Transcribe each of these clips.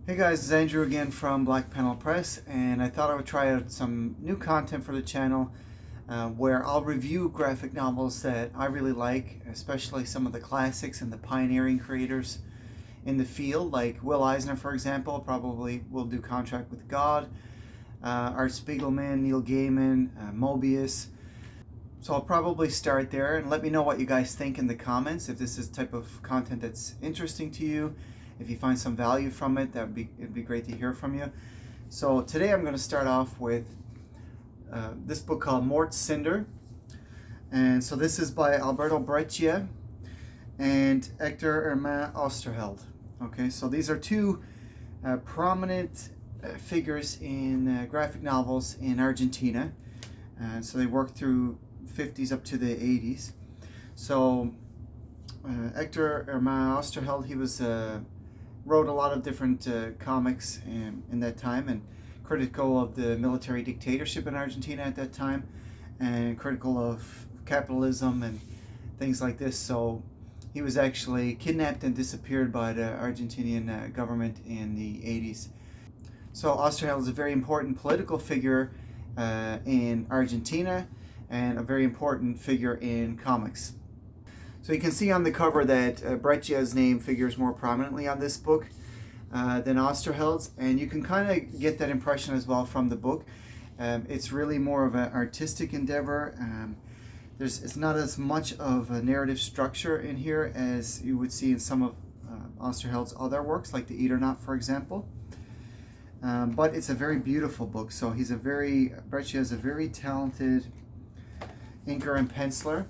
Hey guys, it's Andrew again from Black Panel Press, and I thought I would try out some new content for the channel where I'll review graphic novels that I really like, especially some of the classics and the pioneering creators in the field, like Will Eisner, for example. Probably will do Contract with God, Art Spiegelman, Neil Gaiman, Mobius. So I'll probably start there, and let me know what you guys think in the comments, if this is the type of content that's interesting to you. If you find some value from it, it'd be great to hear from you. So today I'm going to start off with this book called Mort, Cinder. And so this is by Alberto Breccia and Hector Oesterheld. Okay, so these are two prominent figures in graphic novels in Argentina. So they worked through 50s up to the 80s. So Hector Oesterheld, he was wrote a lot of different comics in that time, and critical of the military dictatorship in Argentina at that time, and critical of capitalism and things like this. So he was actually kidnapped and disappeared by the Argentinian government in the 80s. So Oesterheld is a very important political figure in Argentina, and a very important figure in comics. So you can see on the cover that Breccia's name figures more prominently on this book than Oesterheld's, and you can kind of get that impression as well from the book. It's really more of an artistic endeavor. It's not as much of a narrative structure in here as you would see in some of Oesterheld's other works, like The Eternaut, for example. But it's a very beautiful book. So Breccia is a very talented inker and penciler.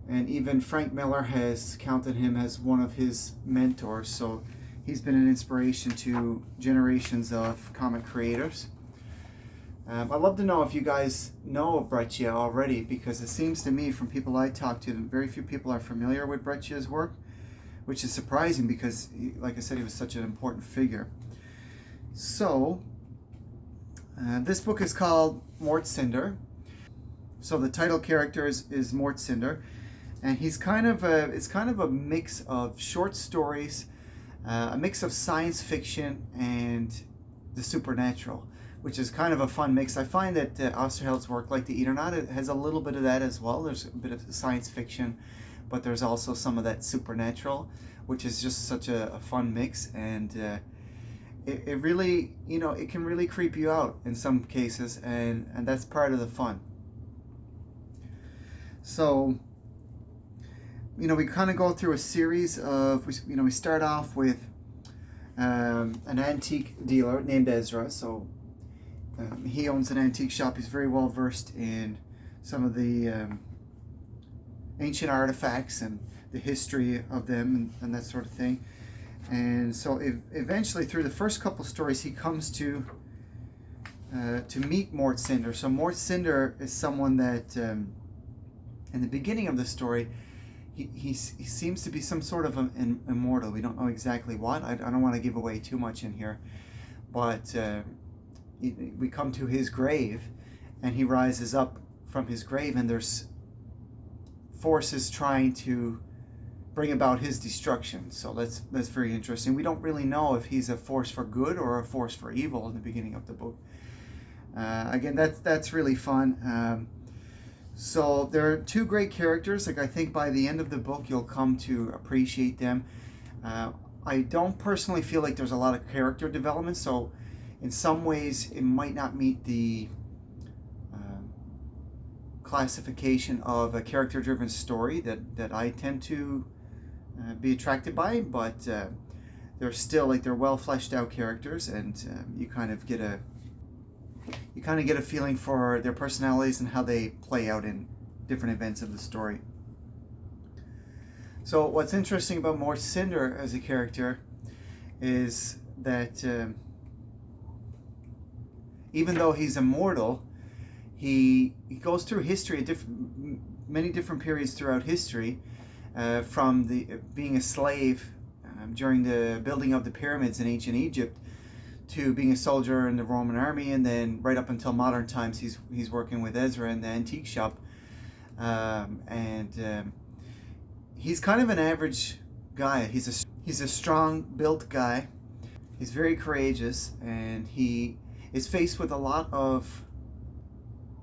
And even Frank Miller has counted him as one of his mentors, so he's been an inspiration to generations of comic creators. I'd love to know if you guys know of Breccia already, because it seems to me from people I talk to, very few people are familiar with Breccia's work, which is surprising because, like I said, he was such an important figure. So, this book is called Mort, Cinder. So the title character is Mort, Cinder. And it's kind of a mix of short stories, a mix of science fiction and the supernatural, which is kind of a fun mix. I find that Oesterheld's work, like The Eternaut, it has a little bit of that as well. There's a bit of science fiction, but there's also some of that supernatural, which is just such a fun mix. And it really, it can really creep you out in some cases, and that's part of the fun. So, we kind of go through a series of, we start off with an antique dealer named Ezra. So he owns an antique shop. He's very well versed in some of the ancient artifacts and the history of them and that sort of thing. And so eventually, through the first couple stories, he comes to meet Mort, Cinder. So Mort, Cinder is someone that in the beginning of the story, he seems to be some sort of an immortal. We don't know exactly what. I don't want to give away too much in here, but we come to his grave, and he rises up from his grave, and there's forces trying to bring about his destruction. So that's very interesting. We don't really know if he's a force for good or a force for evil in the beginning of the book. Again, that's really fun. So there are two great characters. Like, I think by the end of the book you'll come to appreciate them. I don't personally feel like there's a lot of character development, so in some ways it might not meet the classification of a character-driven story that I tend to be attracted by, but they're still, they're well fleshed out characters, and you kind of get a feeling for their personalities and how they play out in different events of the story. So what's interesting about Mort, Cinder as a character is that even though he's immortal, he goes through history at many different periods throughout history, from being a slave during the building of the pyramids in ancient Egypt, to being a soldier in the Roman army, and then right up until modern times he's working with Ezra in the antique shop. He's kind of an average guy. He's a strong built guy. He's very courageous, and he is faced with a lot of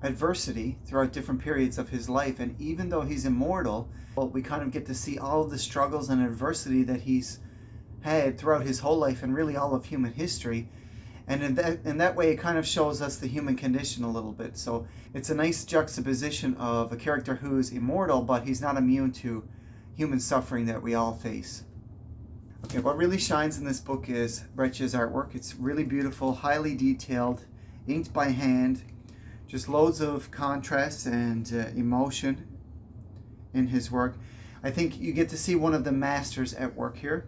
adversity throughout different periods of his life. And even though he's immortal, well, we kind of get to see all of the struggles and adversity that he's had throughout his whole life and really all of human history. And in that way, it kind of shows us the human condition a little bit. So it's a nice juxtaposition of a character who's immortal, but he's not immune to human suffering that we all face. Okay, what really shines in this book is Breccia's artwork. It's really beautiful, highly detailed, inked by hand, just loads of contrast and emotion in his work. I think you get to see one of the masters at work here.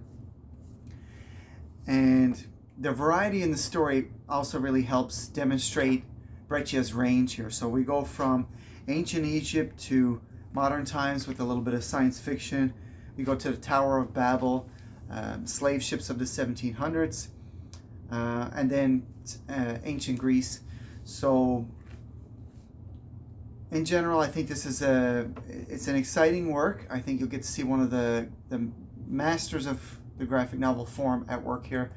And the variety in the story also really helps demonstrate Breccia's range here. So we go from ancient Egypt to modern times with a little bit of science fiction. We go to the Tower of Babel, slave ships of the 1700s, and then ancient Greece. So in general, I think this is it's an exciting work. I think you'll get to see one of the masters of the graphic novel form at work here,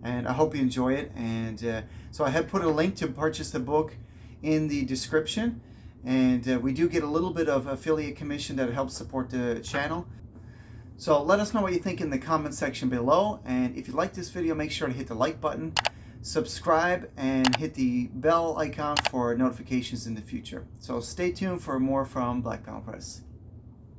and I hope you enjoy it. And so I have put a link to purchase the book in the description, and we do get a little bit of affiliate commission that helps support the channel. So let us know what you think in the comment section below, and if you like this video, make sure to hit the like button, subscribe, and hit the bell icon for notifications in the future. So stay tuned for more from Black Panel Press.